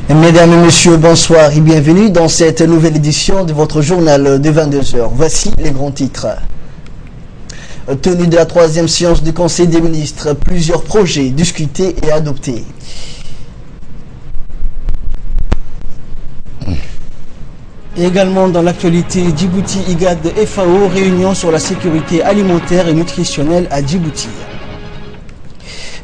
Mesdames et messieurs, bonsoir et bienvenue dans cette nouvelle édition de votre journal de 22h. Voici les grands titres. Tenue de la troisième séance du Conseil des ministres, plusieurs projets discutés et adoptés. Et également dans l'actualité, Djibouti, IGAD, FAO, réunion sur la sécurité alimentaire et nutritionnelle à Djibouti.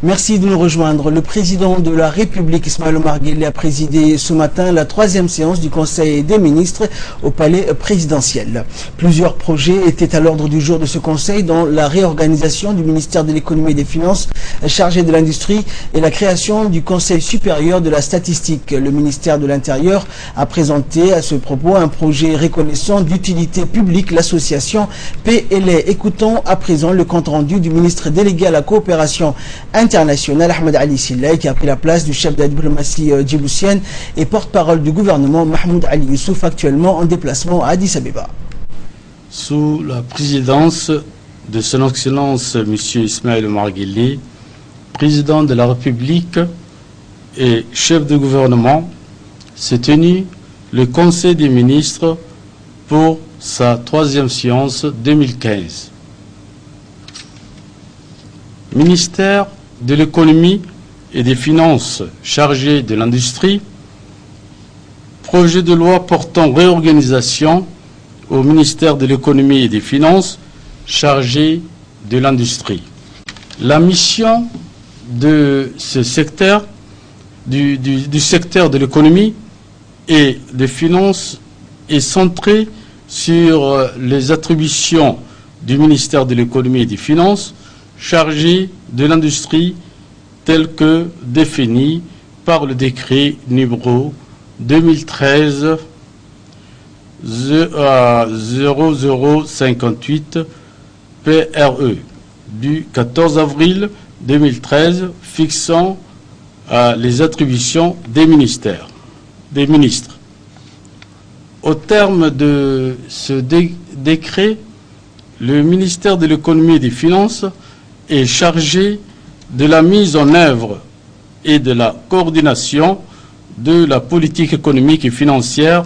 Merci de nous rejoindre. Le président de la République, Ismaël Omar Guelleh, a présidé ce matin la troisième séance du Conseil des ministres au palais présidentiel. Plusieurs projets étaient à l'ordre du jour de ce Conseil, dont la réorganisation du ministère de l'économie et des finances chargé de l'industrie et la création du Conseil supérieur de la statistique. Le ministère de l'Intérieur a présenté à ce propos un projet reconnaissant d'utilité publique l'association PLA. Écoutons à présent le compte rendu du ministre délégué à la coopération international Ahmed Ali Sillay, qui a pris la place du chef de la diplomatie djiboutienne et porte-parole du gouvernement Mahmoud Ali Youssouf, actuellement en déplacement à Addis Abeba. Sous la présidence de son Excellence M. Ismaël Omar Guelleh, président de la République et chef de gouvernement, s'est tenu le Conseil des ministres pour sa troisième séance 2015. Ministère de l'économie et des finances chargé de l'industrie, projet de loi portant réorganisation au ministère de l'économie et des finances chargé de l'industrie. La mission de ce secteur, du secteur de l'économie et des finances est centrée sur les attributions du ministère de l'économie et des finances chargé de l'industrie tel que défini par le décret numéro 2013-0058 PRE du 14 avril 2013 fixant les attributions des ministres. Au terme de ce décret, le ministère de l'économie et des finances est chargé de la mise en œuvre et de la coordination de la politique économique et financière,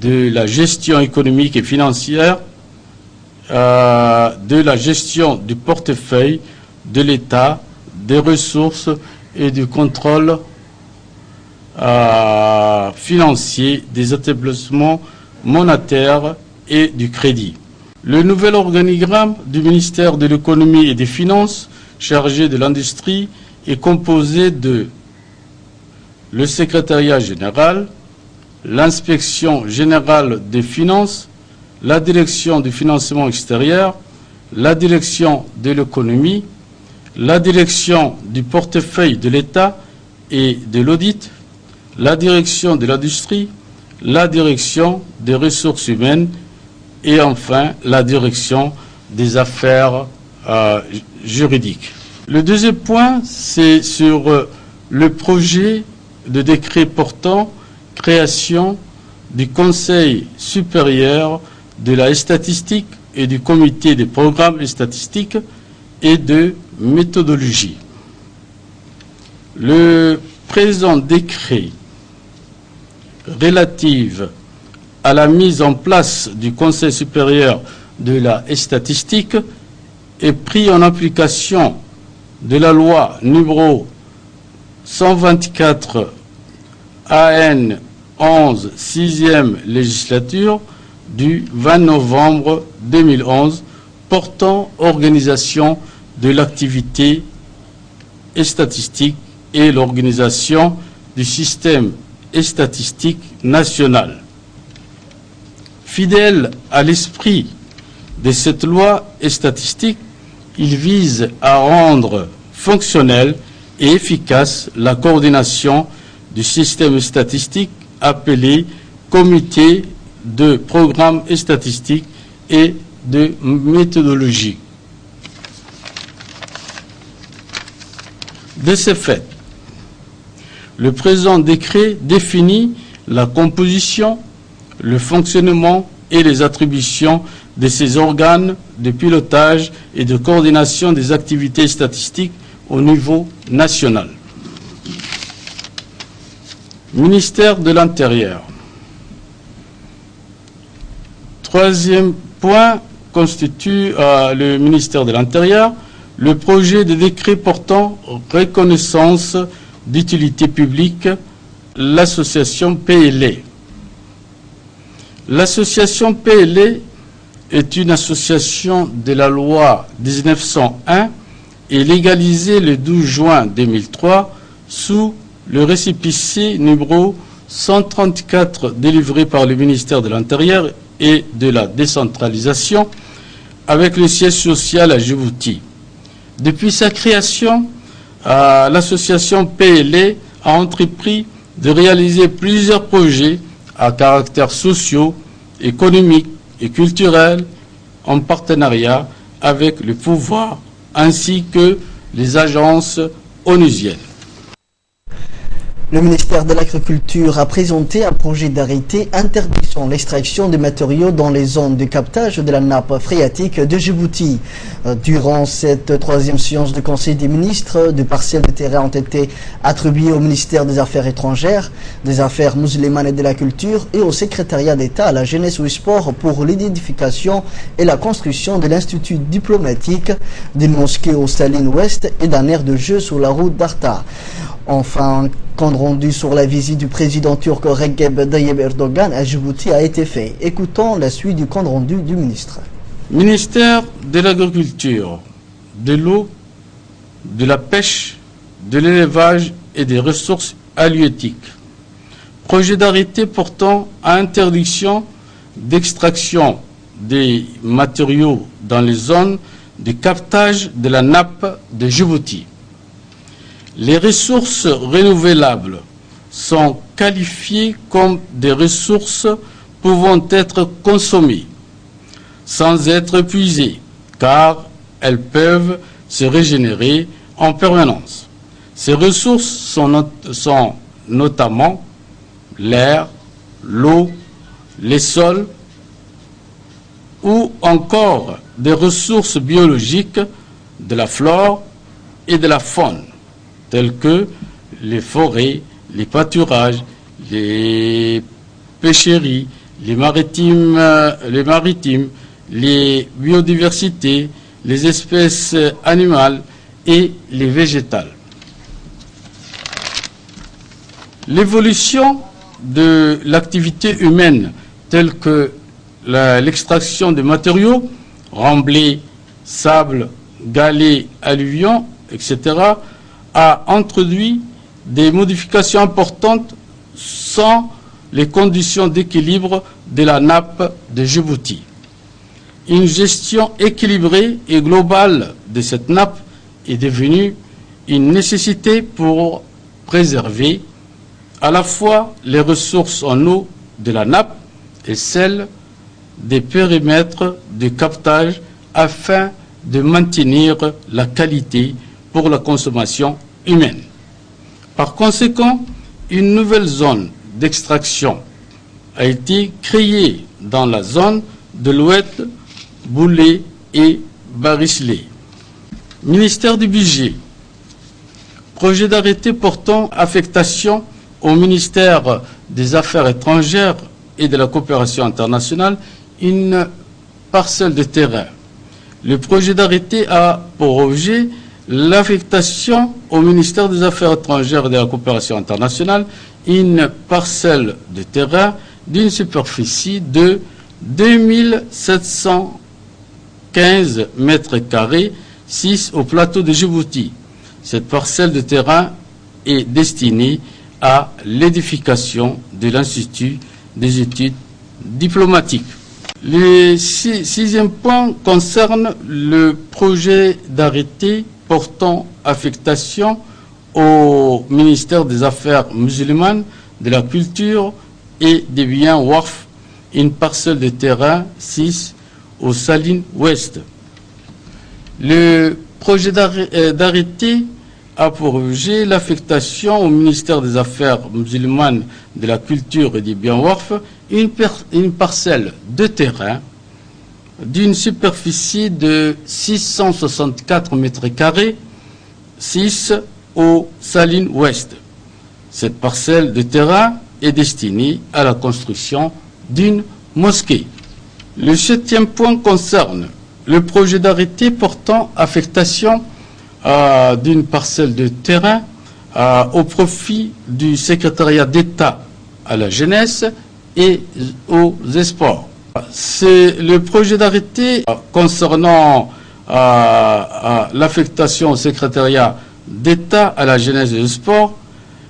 de la gestion économique et financière, de la gestion du portefeuille de l'État, des ressources et du contrôle financier des établissements monétaires et du crédit. Le nouvel organigramme du ministère de l'économie et des finances chargé de l'industrie est composé de le secrétariat général, l'inspection générale des finances, la direction du financement extérieur, la direction de l'économie, la direction du portefeuille de l'État et de l'audit, la direction de l'industrie, la direction des ressources humaines et enfin la direction des affaires juridiques. Le deuxième point, c'est sur le projet de décret portant création du Conseil supérieur de la statistique et du comité des programmes statistiques et de méthodologie. Le présent décret relatif à la mise en place du Conseil supérieur de la statistique est pris en application de la loi numéro 124 AN 11 6e législature du 20 novembre 2011 portant organisation de l'activité statistique et l'organisation du système statistique national. Fidèle à l'esprit de cette loi statistique, il vise à rendre fonctionnelle et efficace la coordination du système statistique appelé Comité de programme statistique et de méthodologie. De ce fait, le présent décret définit la composition, le fonctionnement et les attributions de ces organes de pilotage et de coordination des activités statistiques au niveau national. Ministère de l'Intérieur. Troisième point constitue le ministère de l'Intérieur le projet de décret portant reconnaissance d'utilité publique, l'association PLA. L'association PLA est une association de la loi 1901 et légalisée le 12 juin 2003 sous le récépissé numéro 134 délivré par le ministère de l'Intérieur et de la décentralisation avec le siège social à Djibouti. Depuis sa création, l'association PLA a entrepris de réaliser plusieurs projets à caractère socio, économique et culturel en partenariat avec le pouvoir ainsi que les agences onusiennes. Le ministère de l'Agriculture a présenté un projet d'arrêté interdisant l'extraction des matériaux dans les zones de captage de la nappe phréatique de Djibouti. Durant cette troisième séance de Conseil des ministres, des parcelles de terrain ont été attribuées au ministère des Affaires étrangères, des Affaires musulmanes et de la Culture et au secrétariat d'État à la jeunesse et au sport pour l'identification et la construction de l'institut diplomatique, d'une mosquée au Saline Ouest et d'un aire de jeu sur la route d'Arta. Enfin, un compte rendu sur la visite du président turc Recep Tayyip Erdogan à Djibouti a été fait. Écoutons la suite du compte rendu du ministre. Ministère de l'Agriculture, de l'eau, de la pêche, de l'élevage et des ressources halieutiques. Projet d'arrêté portant à interdiction d'extraction des matériaux dans les zones de captage de la nappe de Djibouti. Les ressources renouvelables sont qualifiées comme des ressources pouvant être consommées sans être épuisées, car elles peuvent se régénérer en permanence. Ces ressources sont notamment l'air, l'eau, les sols ou encore des ressources biologiques de la flore et de la faune, tels que les forêts, les pâturages, les pêcheries, les maritimes, les biodiversités, les espèces animales et les végétales. L'évolution de l'activité humaine, telle que l'extraction de matériaux, remblais, sable, galets, alluvions, etc., a introduit des modifications importantes sans les conditions d'équilibre de la nappe de Djibouti. Une gestion équilibrée et globale de cette nappe est devenue une nécessité pour préserver à la fois les ressources en eau de la nappe et celles des périmètres de captage afin de maintenir la qualité pour la consommation humaine. Par conséquent, une nouvelle zone d'extraction a été créée dans la zone de l'Oued, Boulé et Barishlé. Ministère du Budget. Projet d'arrêté portant affectation au ministère des Affaires étrangères et de la coopération internationale une parcelle de terrain. Le projet d'arrêté a pour objet l'affectation au ministère des Affaires étrangères et de la coopération internationale une parcelle de terrain d'une superficie de 2715 mètres carrés, 6 au plateau de Djibouti. Cette parcelle de terrain est destinée à l'édification de l'Institut des études diplomatiques. Le sixième point concerne le projet d'arrêté portant affectation au ministère des Affaires musulmanes, de la Culture et des biens WAF, une parcelle de terrain 6 au Saline Ouest. Le projet d'arrêté a pour objet l'affectation au ministère des Affaires musulmanes, de la Culture et des biens WAF une parcelle de terrain d'une superficie de 664 mètres carrés, 6 au Saline Ouest. Cette parcelle de terrain est destinée à la construction d'une mosquée. Le 7e point concerne le projet d'arrêté portant affectation d'une parcelle de terrain au profit du secrétariat d'État à la jeunesse et aux sports. C'est le projet d'arrêté concernant l'affectation au secrétariat d'État à la jeunesse et au sport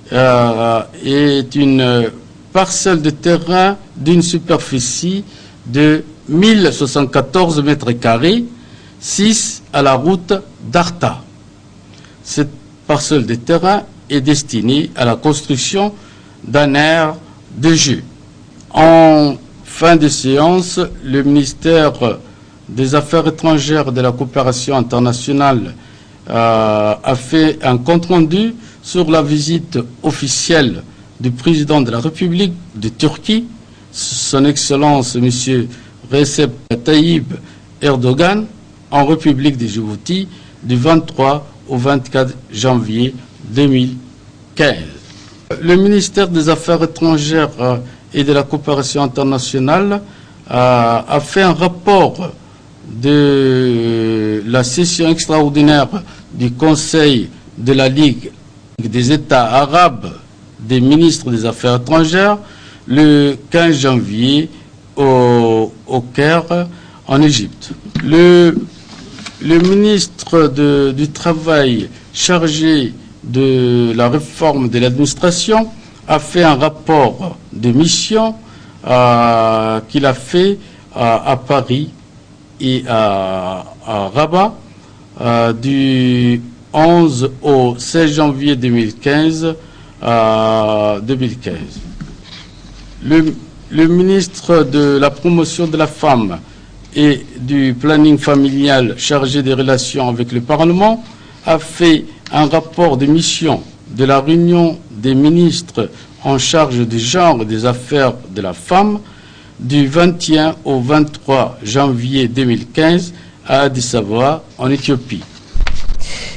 est une parcelle de terrain d'une superficie de 1074 mètres carrés, 6 à la route d'Arta. Cette parcelle de terrain est destinée à la construction d'un aire de jeu. En fin de séance, le ministère des Affaires étrangères et de la coopération internationale a fait un compte-rendu sur la visite officielle du président de la République de Turquie, son Excellence M. Recep Tayyip Erdogan, en République de Djibouti du 23 au 24 janvier 2015. Le ministère des Affaires étrangères et de la coopération internationale a fait un rapport de la session extraordinaire du Conseil de la Ligue des États arabes des ministres des Affaires étrangères le 15 janvier au Caire, en Égypte. Le ministre du Travail chargé de la réforme de l'administration a fait un rapport de mission qu'il a fait à Paris et à Rabat du 11 au 16 janvier 2015. Le ministre de la promotion de la femme et du planning familial chargé des relations avec le Parlement a fait un rapport de mission de la réunion des ministres en charge du genre et des affaires de la femme du 21 au 23 janvier 2015 à Addis Abeba, en Éthiopie.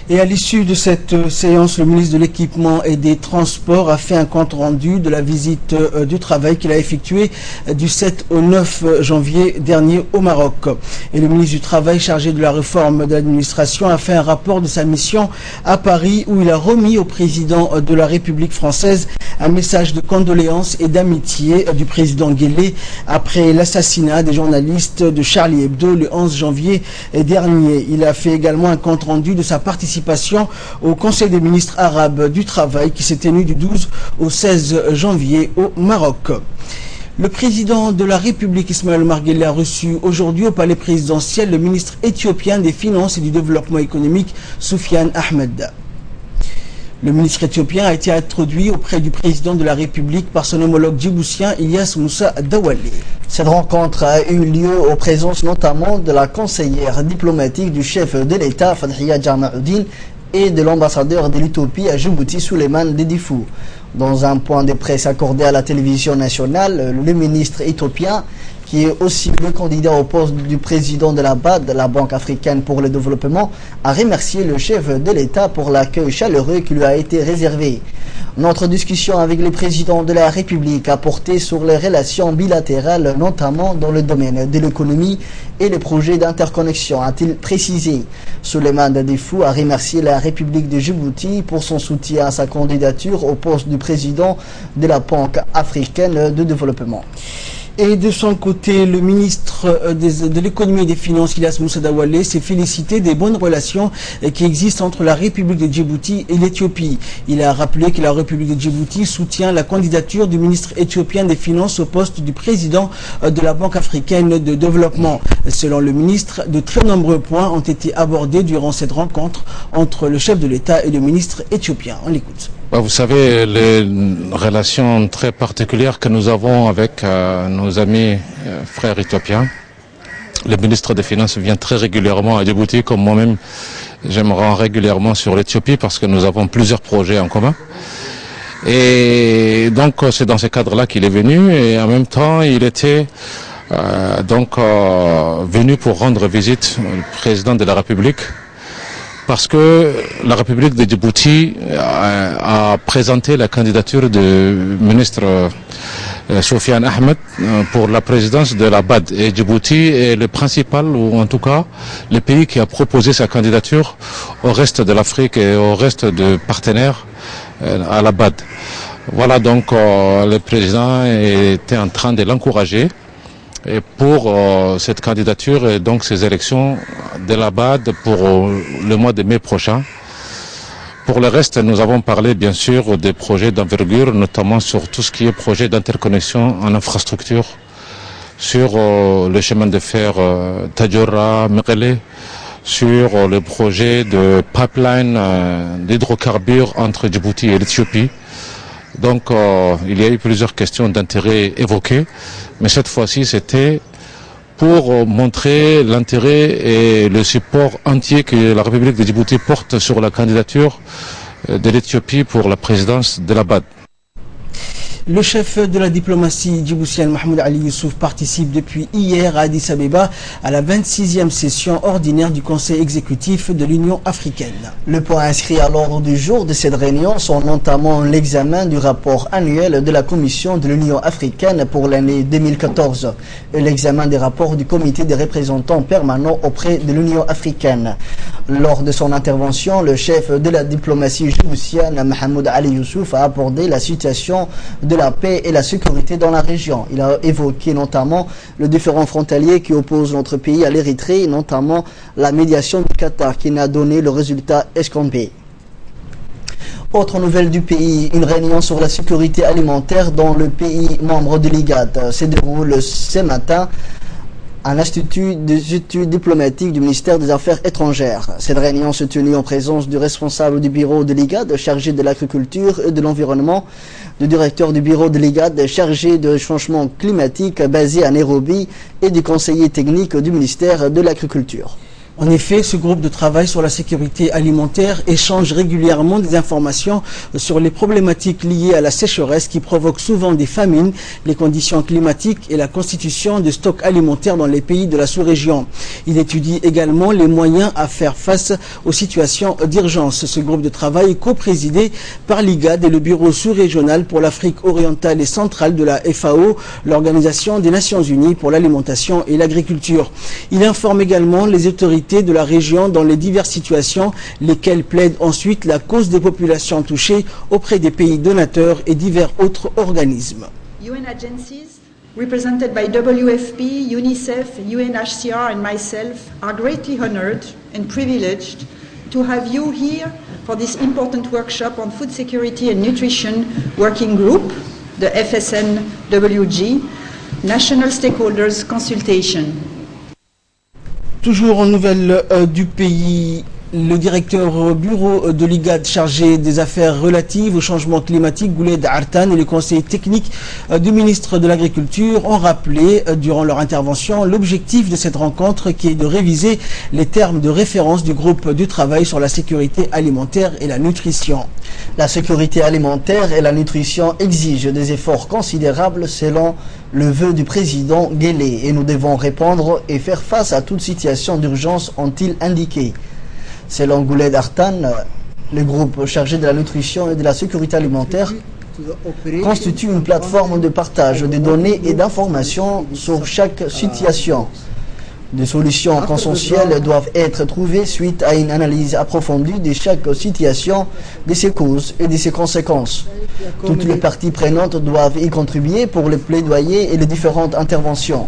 Et à l'issue de cette séance, le ministre de l'Équipement et des Transports a fait un compte-rendu de la visite du travail qu'il a effectuée du 7 au 9 janvier dernier au Maroc. Et le ministre du Travail chargé de la réforme de l'administration a fait un rapport de sa mission à Paris où il a remis au président de la République française un message de condoléances et d'amitié du président Guelleh après l'assassinat des journalistes de Charlie Hebdo le 11 janvier dernier. Il a fait également un compte-rendu de sa participation au Conseil des ministres arabes du travail qui s'est tenu du 12 au 16 janvier au Maroc. Le président de la République, Ismaël Omar Guelleh, a reçu aujourd'hui au palais présidentiel le ministre éthiopien des Finances et du Développement économique, Soufiane Ahmed. Le ministre éthiopien a été introduit auprès du président de la République par son homologue djiboutien Ilyas Moussa Dawale. Cette rencontre a eu lieu en présence notamment de la conseillère diplomatique du chef de l'État, Fadhiya Djama'uddin, et de l'ambassadeur de l'Éthiopie à Djibouti, Souleymane Dedifou. Dans un point de presse accordé à la télévision nationale, le ministre éthiopien, qui est aussi le candidat au poste du président de la BAD, la Banque africaine pour le développement, a remercié le chef de l'État pour l'accueil chaleureux qui lui a été réservé. Notre discussion avec le président de la République a porté sur les relations bilatérales, notamment dans le domaine de l'économie et les projets d'interconnexion, a-t-il précisé. Souleymane Dedifou a remercié la République de Djibouti pour son soutien à sa candidature au poste du président de la Banque africaine de développement. Et de son côté, le ministre de l'économie et des finances, Ilyas Moussa Dawale, s'est félicité des bonnes relations qui existent entre la République de Djibouti et l'Éthiopie. Il a rappelé que la République de Djibouti soutient la candidature du ministre éthiopien des Finances au poste du président de la Banque africaine de développement. Selon le ministre, de très nombreux points ont été abordés durant cette rencontre entre le chef de l'État et le ministre éthiopien. On l'écoute. Vous savez, les relations très particulières que nous avons avec nos amis frères éthiopiens. Le ministre des Finances vient très régulièrement à Djibouti, comme moi-même, je me rends régulièrement sur l'Éthiopie parce que nous avons plusieurs projets en commun. Et donc c'est dans ce cadre-là qu'il est venu et en même temps il était venu pour rendre visite au président de la République parce que la République de Djibouti a présenté la candidature du ministre Soufiane Ahmed pour la présidence de la BAD. Et Djibouti est le principal, ou en tout cas le pays qui a proposé sa candidature au reste de l'Afrique et au reste de partenaires à la BAD. Voilà, donc le président était en train de l'encourager et pour cette candidature et donc ces élections de la BAD pour le mois de mai prochain. Pour le reste, nous avons parlé bien sûr des projets d'envergure, notamment sur tout ce qui est projet d'interconnexion en infrastructure, sur le chemin de fer Tadjoura-Mekele, sur le projet de pipeline d'hydrocarbures entre Djibouti et l'Éthiopie. Donc il y a eu plusieurs questions d'intérêt évoquées, mais cette fois-ci c'était pour montrer l'intérêt et le support entier que la République de Djibouti porte sur la candidature de l'Éthiopie pour la présidence de la BAD. Le chef de la diplomatie djiboutienne Mahmoud Ali Youssouf participe depuis hier à Addis Abeba à la 26e session ordinaire du Conseil exécutif de l'Union africaine. Le point inscrit à l'ordre du jour de cette réunion sont notamment l'examen du rapport annuel de la Commission de l'Union africaine pour l'année 2014 et l'examen des rapports du comité des représentants permanents auprès de l'Union africaine. Lors de son intervention, le chef de la diplomatie djiboutienne Mahmoud Ali Youssouf a abordé la situation de la paix et la sécurité dans la région. Il a évoqué notamment le différend frontalier qui oppose notre pays à l'Érythrée, notamment la médiation du Qatar qui n'a donné le résultat escompté. Autre nouvelle du pays, une réunion sur la sécurité alimentaire dans le pays membre de l'IGAD se déroule ce matin à l'Institut des études diplomatiques du ministère des Affaires étrangères. Cette réunion se tenue en présence du responsable du bureau de l'IGAD chargé de l'agriculture et de l'environnement, du directeur du bureau de l'IGAD chargé de changement climatique basé à Nairobi et du conseiller technique du ministère de l'Agriculture. En effet, ce groupe de travail sur la sécurité alimentaire échange régulièrement des informations sur les problématiques liées à la sécheresse qui provoquent souvent des famines, les conditions climatiques et la constitution de stocks alimentaires dans les pays de la sous-région. Il étudie également les moyens à faire face aux situations d'urgence. Ce groupe de travail est co-présidé par l'IGAD et le bureau sous-régional pour l'Afrique orientale et centrale de la FAO, l'Organisation des Nations Unies pour l'alimentation et l'agriculture. Il informe également les autorités de la région dans les diverses situations, lesquelles plaident ensuite la cause des populations touchées auprès des pays donateurs et divers autres organismes. UN agencies represented by WFP, UNICEF, UNHCR and myself are greatly honored and privileged to have you here for this important workshop on food security and nutrition working group, the FSNWG, National Stakeholders Consultation. Toujours en nouvelle du pays, le directeur bureau de l'IGAD chargé des affaires relatives au changement climatique, Gouled Artan, et le conseiller technique du ministre de l'Agriculture ont rappelé durant leur intervention l'objectif de cette rencontre qui est de réviser les termes de référence du groupe du travail sur la sécurité alimentaire et la nutrition. La sécurité alimentaire et la nutrition exigent des efforts considérables selon le vœu du président Guelleh et nous devons répondre et faire face à toute situation d'urgence, ont-ils indiqué. Selon Gouled Artan, le groupe chargé de la nutrition et de la sécurité alimentaire constitue une plateforme de partage de données et d'informations sur chaque situation. Des solutions consensuelles doivent être trouvées suite à une analyse approfondie de chaque situation, de ses causes et de ses conséquences. Toutes les parties prenantes doivent y contribuer pour le plaidoyer et les différentes interventions.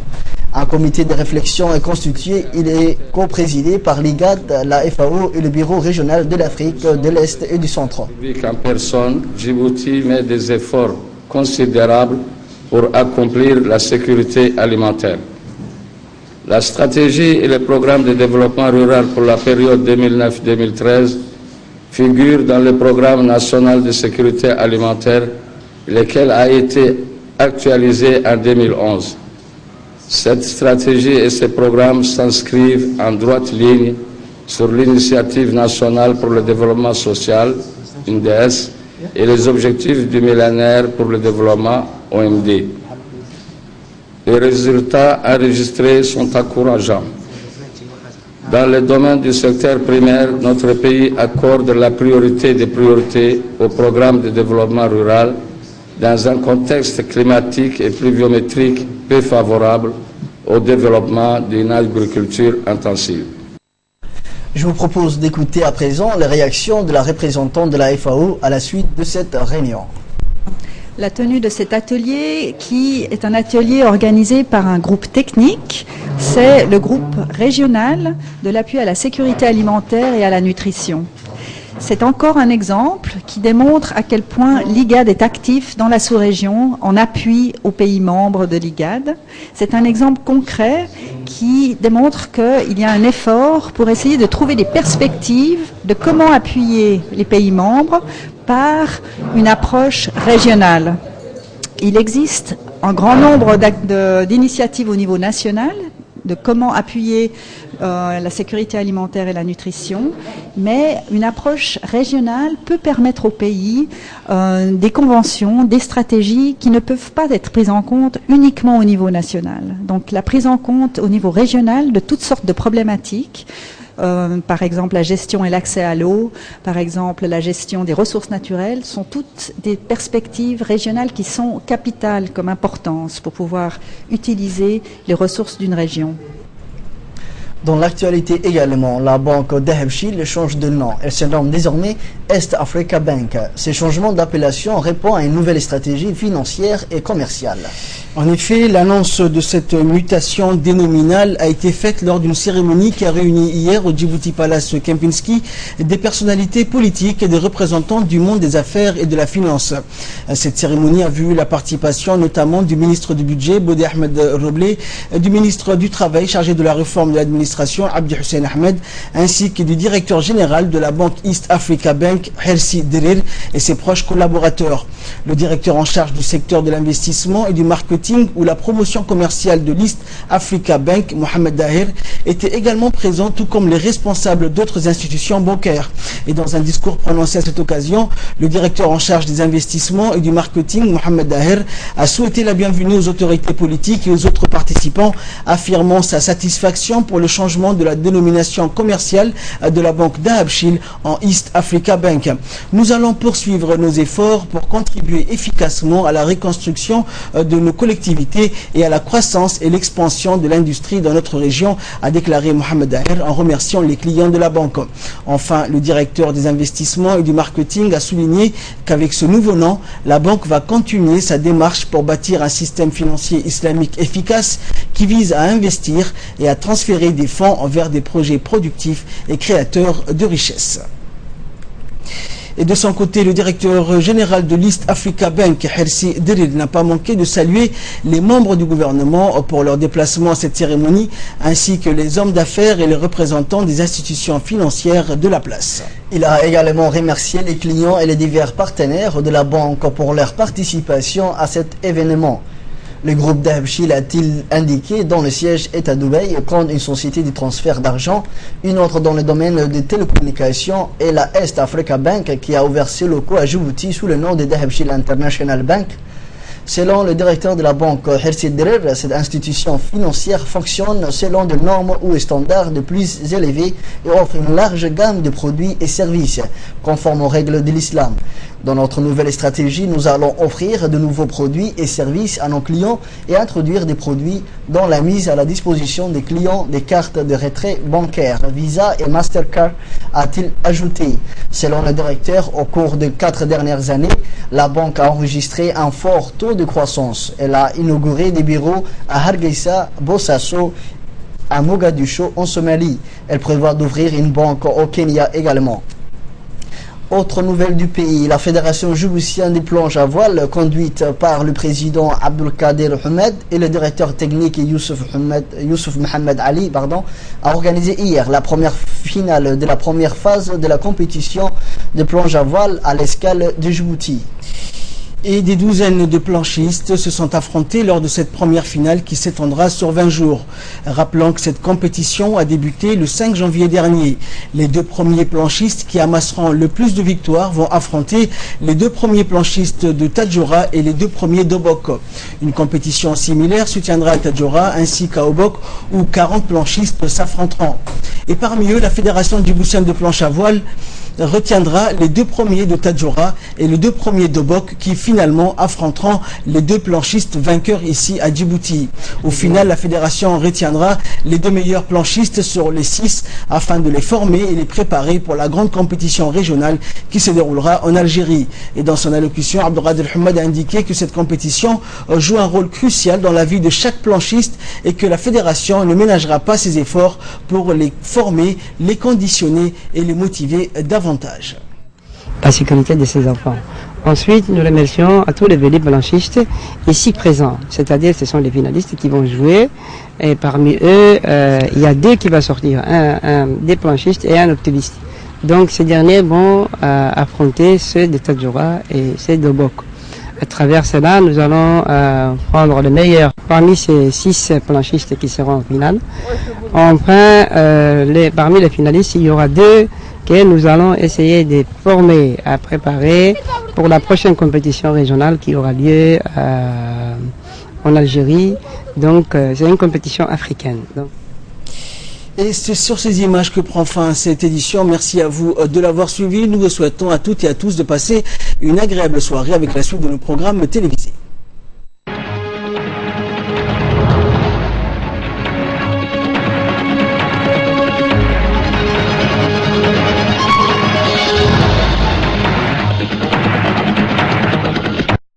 Un comité de réflexion est constitué, il est co-présidé par l'IGAD, la FAO et le bureau régional de l'Afrique de l'Est et du Centre. En personne, Djibouti met des efforts considérables pour accomplir la sécurité alimentaire. La stratégie et le programme de développement rural pour la période 2009-2013 figurent dans le programme national de sécurité alimentaire, lequel a été actualisé en 2011. Cette stratégie et ce programme s'inscrivent en droite ligne sur l'initiative nationale pour le développement social, INDES, et les objectifs du millénaire pour le développement, OMD. Les résultats enregistrés sont encourageants. Dans le domaine du secteur primaire, notre pays accorde la priorité des priorités au programme de développement rural dans un contexte climatique et pluviométrique peu favorable au développement d'une agriculture intensive. Je vous propose d'écouter à présent les réactions de la représentante de la FAO à la suite de cette réunion. La tenue de cet atelier, qui est un atelier organisé par un groupe technique, c'est le groupe régional de l'appui à la sécurité alimentaire et à la nutrition. C'est encore un exemple qui démontre à quel point l'IGAD est actif dans la sous-région en appui aux pays membres de l'IGAD. C'est un exemple concret qui démontre qu'il y a un effort pour essayer de trouver des perspectives de comment appuyer les pays membres par une approche régionale. Il existe un grand nombre d'initiatives au niveau national de comment appuyer la sécurité alimentaire et la nutrition, mais une approche régionale peut permettre aux pays des conventions, des stratégies qui ne peuvent pas être prises en compte uniquement au niveau national. Donc la prise en compte au niveau régional de toutes sortes de problématiques, par exemple la gestion et l'accès à l'eau, par exemple la gestion des ressources naturelles, sont toutes des perspectives régionales qui sont capitales comme importance pour pouvoir utiliser les ressources d'une région. Dans l'actualité également, la banque Dahabshil change de nom. Elle se nomme désormais East Africa Bank. Ces changements d'appellation répondent à une nouvelle stratégie financière et commerciale. En effet, l'annonce de cette mutation dénominale a été faite lors d'une cérémonie qui a réuni hier au Djibouti Palace Kempinski des personnalités politiques et des représentants du monde des affaires et de la finance. Cette cérémonie a vu la participation notamment du ministre du budget, Bodi Ahmed Roblé, du ministre du travail chargé de la réforme de l'administration, Abdi Hussein Ahmed, ainsi que du directeur général de la banque East Africa Bank, Hersi Derir, et ses proches collaborateurs. Le directeur en charge du secteur de l'investissement et du marketing ou la promotion commerciale de l'East Africa Bank, Mohamed Dahir, était également présent, tout comme les responsables d'autres institutions bancaires. Et dans un discours prononcé à cette occasion, le directeur en charge des investissements et du marketing, Mohamed Dahir, a souhaité la bienvenue aux autorités politiques et aux autres participants, affirmant sa satisfaction pour le changement de la dénomination commerciale de la banque Dahabshil en East Africa Bank. Nous allons poursuivre nos efforts pour contribuer efficacement à la reconstruction de nos collectivités et à la croissance et l'expansion de l'industrie dans notre région, a déclaré Mohamed Dahir en remerciant les clients de la banque. Enfin, le directeur des investissements et du marketing a souligné qu'avec ce nouveau nom, la banque va continuer sa démarche pour bâtir un système financier islamique efficace qui vise à investir et à transférer des fonds vers des projets productifs et créateurs de richesses. Et de son côté, le directeur général de l'East Africa Bank, Hersi Derir, n'a pas manqué de saluer les membres du gouvernement pour leur déplacement à cette cérémonie, ainsi que les hommes d'affaires et les représentants des institutions financières de la place. Il a également remercié les clients et les divers partenaires de la banque pour leur participation à cet événement. Le groupe Dahabshil a-t-il indiqué dont le siège est à Dubaï, compte une société de transfert d'argent, une autre dans le domaine des télécommunications et la East Africa Bank qui a ouvert ses locaux à Djibouti sous le nom de Dahabshil International Bank. Selon le directeur de la banque Hersi Derir, cette institution financière fonctionne selon des normes ou standards de plus élevés et offre une large gamme de produits et services conformes aux règles de l'islam. Dans notre nouvelle stratégie, nous allons offrir de nouveaux produits et services à nos clients et introduire des produits dont la mise à la disposition des clients des cartes de retrait bancaires, Visa et Mastercard, a-t-il ajouté. Selon le directeur, au cours des 4 dernières années, la banque a enregistré un fort taux de croissance. Elle a inauguré des bureaux à Hargeisa, Bosaso, à Mogadiscio en Somalie. Elle prévoit d'ouvrir une banque au Kenya également. Autre nouvelle du pays, la Fédération djiboutienne des planches à voile, conduite par le président Abdelkader Hamed et le directeur technique Youssouf Mohamed Ali, a organisé hier la première finale de la première phase de la compétition de planche à voile à l'escale de Djibouti. Et des douzaines de planchistes se sont affrontés lors de cette première finale qui s'étendra sur 20 jours. Rappelons que cette compétition a débuté le 5 janvier dernier. Les deux premiers planchistes qui amasseront le plus de victoires vont affronter les deux premiers planchistes de Tadjoura et les deux premiers d'Obok. Une compétition similaire se tiendra à Tadjoura ainsi qu'à Obok où 40 planchistes s'affronteront. Et parmi eux, la Fédération djiboutienne de planche à voile retiendra les deux premiers de Tadjoura et les deux premiers d'Obok qui finalement affronteront les deux planchistes vainqueurs ici à Djibouti. Au final, la fédération retiendra les deux meilleurs planchistes sur les 6 afin de les former et les préparer pour la grande compétition régionale qui se déroulera en Algérie. Et dans son allocution, Abdelkader Hamad a indiqué que cette compétition joue un rôle crucial dans la vie de chaque planchiste et que la fédération ne ménagera pas ses efforts pour les former, les conditionner et les motiver davantage. La sécurité de ces enfants. Ensuite, nous remercions à tous les vélib blanchistes ici présents, c'est-à-dire ce sont les finalistes qui vont jouer et parmi eux, il y a deux qui vont sortir, des planchistes et un optimiste. Donc ces derniers vont affronter ceux de Tadjoura et ceux d'Obok. À travers cela, nous allons prendre le meilleur parmi ces 6 planchistes qui seront en finale. Enfin, parmi les finalistes, il y aura 2 que nous allons essayer de former, à préparer pour la prochaine compétition régionale qui aura lieu en Algérie. Donc, c'est une compétition africaine. Donc. Et c'est sur ces images que prend fin cette édition. Merci à vous de l'avoir suivi. Nous vous souhaitons à toutes et à tous de passer une agréable soirée avec la suite de nos programmes télévisés.